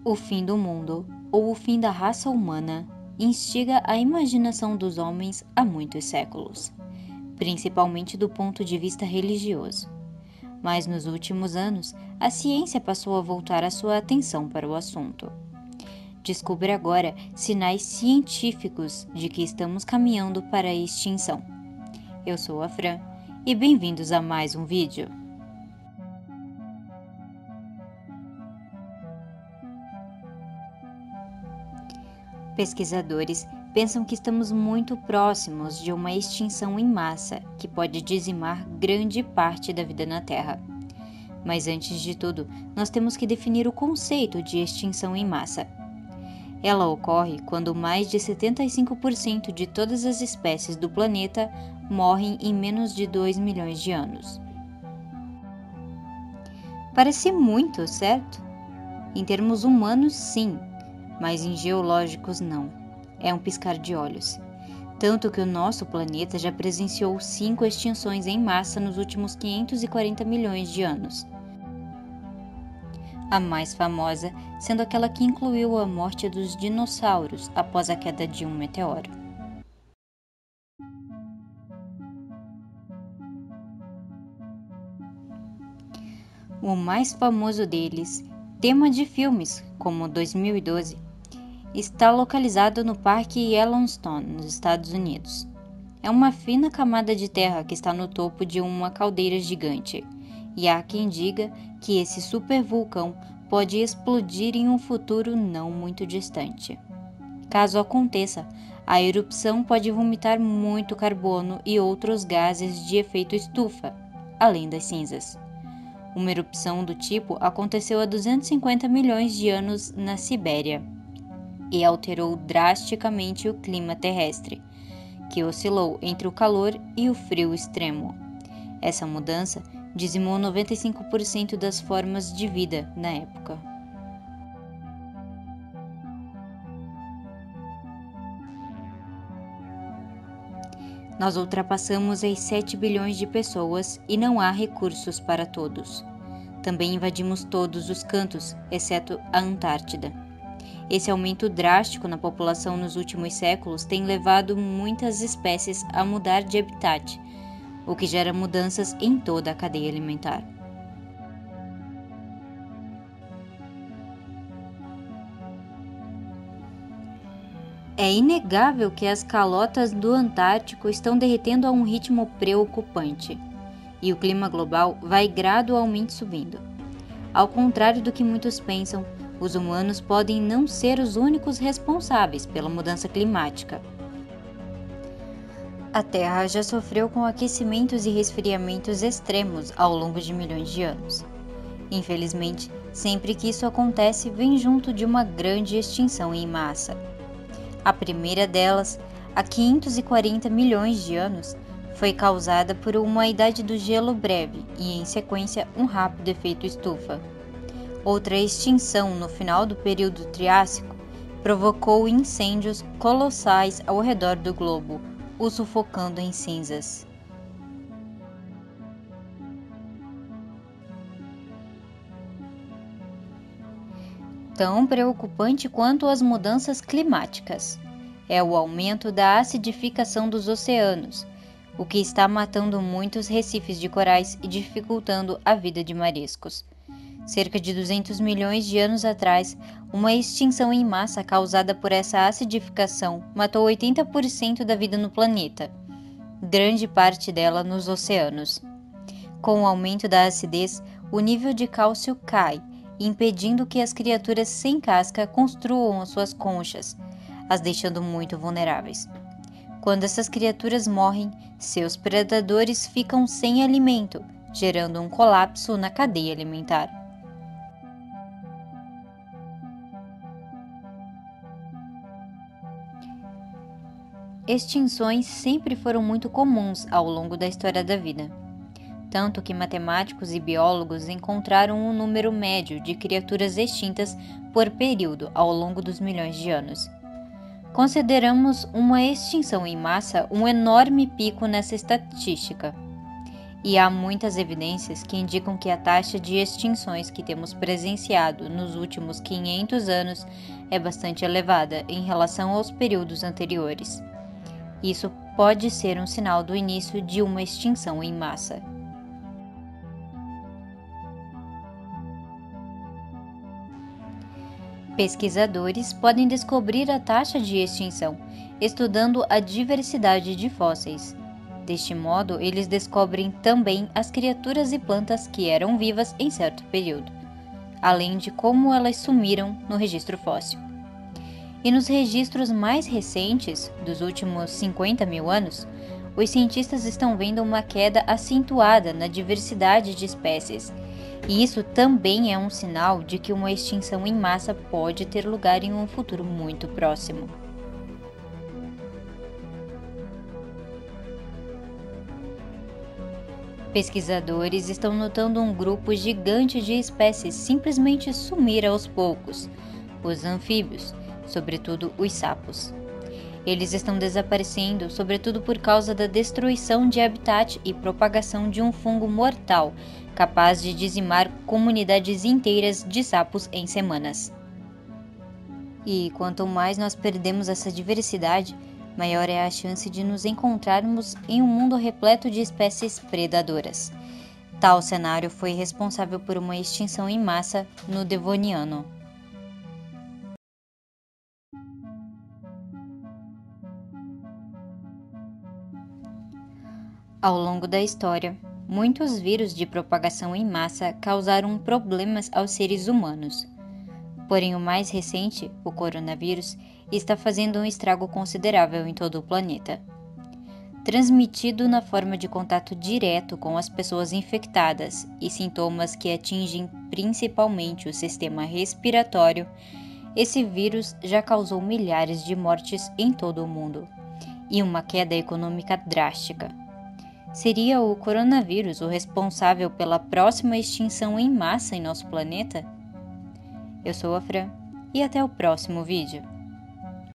O fim do mundo, ou o fim da raça humana, instiga a imaginação dos homens há muitos séculos, principalmente do ponto de vista religioso. Mas nos últimos anos, a ciência passou a voltar a sua atenção para o assunto. Descubra agora sinais científicos de que estamos caminhando para a extinção. Eu sou a Fran e bem-vindos a mais um vídeo. Pesquisadores pensam que estamos muito próximos de uma extinção em massa que pode dizimar grande parte da vida na Terra. Mas antes de tudo, nós temos que definir o conceito de extinção em massa. Ela ocorre quando mais de 75% de todas as espécies do planeta morrem em menos de 2 milhões de anos. Parece muito, certo? Em termos humanos, sim, mas em geológicos não. É um piscar de olhos. Tanto que o nosso planeta já presenciou 5 extinções em massa nos últimos 540 milhões de anos. A mais famosa sendo aquela que incluiu a morte dos dinossauros após a queda de um meteoro. O mais famoso deles, tema de filmes como 2012, está localizado no Parque Yellowstone, nos Estados Unidos. É uma fina camada de terra que está no topo de uma caldeira gigante, e há quem diga que esse supervulcão pode explodir em um futuro não muito distante. Caso aconteça, a erupção pode vomitar muito carbono e outros gases de efeito estufa, além das cinzas. Uma erupção do tipo aconteceu há 250 milhões de anos na Sibéria e alterou drasticamente o clima terrestre, que oscilou entre o calor e o frio extremo. Essa mudança dizimou 95% das formas de vida na época. Nós ultrapassamos as 7 bilhões de pessoas e não há recursos para todos. Também invadimos todos os cantos, exceto a Antártida. Esse aumento drástico na população nos últimos séculos tem levado muitas espécies a mudar de habitat, o que gera mudanças em toda a cadeia alimentar. É inegável que as calotas do Antártico estão derretendo a um ritmo preocupante, e o clima global vai gradualmente subindo. Ao contrário do que muitos pensam, os humanos podem não ser os únicos responsáveis pela mudança climática. A Terra já sofreu com aquecimentos e resfriamentos extremos ao longo de milhões de anos. Infelizmente, sempre que isso acontece, vem junto de uma grande extinção em massa. A primeira delas, há 540 milhões de anos, foi causada por uma idade do gelo breve e, em sequência, um rápido efeito estufa. Outra extinção no final do período Triássico provocou incêndios colossais ao redor do globo, o sufocando em cinzas. Tão preocupante quanto as mudanças climáticas é o aumento da acidificação dos oceanos, o que está matando muitos recifes de corais e dificultando a vida de mariscos. Cerca de 200 milhões de anos atrás, uma extinção em massa causada por essa acidificação matou 80% da vida no planeta, grande parte dela nos oceanos. Com o aumento da acidez, o nível de cálcio cai, impedindo que as criaturas sem casca construam as suas conchas, as deixando muito vulneráveis. Quando essas criaturas morrem, seus predadores ficam sem alimento, gerando um colapso na cadeia alimentar. Extinções sempre foram muito comuns ao longo da história da vida, tanto que matemáticos e biólogos encontraram um número médio de criaturas extintas por período ao longo dos milhões de anos. Consideramos uma extinção em massa um enorme pico nessa estatística. E há muitas evidências que indicam que a taxa de extinções que temos presenciado nos últimos 500 anos é bastante elevada em relação aos períodos anteriores. Isso pode ser um sinal do início de uma extinção em massa. Pesquisadores podem descobrir a taxa de extinção estudando a diversidade de fósseis. Deste modo, eles descobrem também as criaturas e plantas que eram vivas em certo período, além de como elas sumiram no registro fóssil. E nos registros mais recentes, dos últimos 50 mil anos, os cientistas estão vendo uma queda acentuada na diversidade de espécies, e isso também é um sinal de que uma extinção em massa pode ter lugar em um futuro muito próximo. Pesquisadores estão notando um grupo gigante de espécies simplesmente sumir aos poucos, os anfíbios, sobretudo os sapos. Eles estão desaparecendo, sobretudo por causa da destruição de habitat e propagação de um fungo mortal, capaz de dizimar comunidades inteiras de sapos em semanas. E quanto mais nós perdemos essa diversidade, maior é a chance de nos encontrarmos em um mundo repleto de espécies predadoras. Tal cenário foi responsável por uma extinção em massa no Devoniano. Ao longo da história, muitos vírus de propagação em massa causaram problemas aos seres humanos. Porém, o mais recente, o coronavírus, está fazendo um estrago considerável em todo o planeta. Transmitido na forma de contato direto com as pessoas infectadas e sintomas que atingem principalmente o sistema respiratório, esse vírus já causou milhares de mortes em todo o mundo e uma queda econômica drástica. Seria o coronavírus o responsável pela próxima extinção em massa em nosso planeta? Eu sou a Fran e até o próximo vídeo.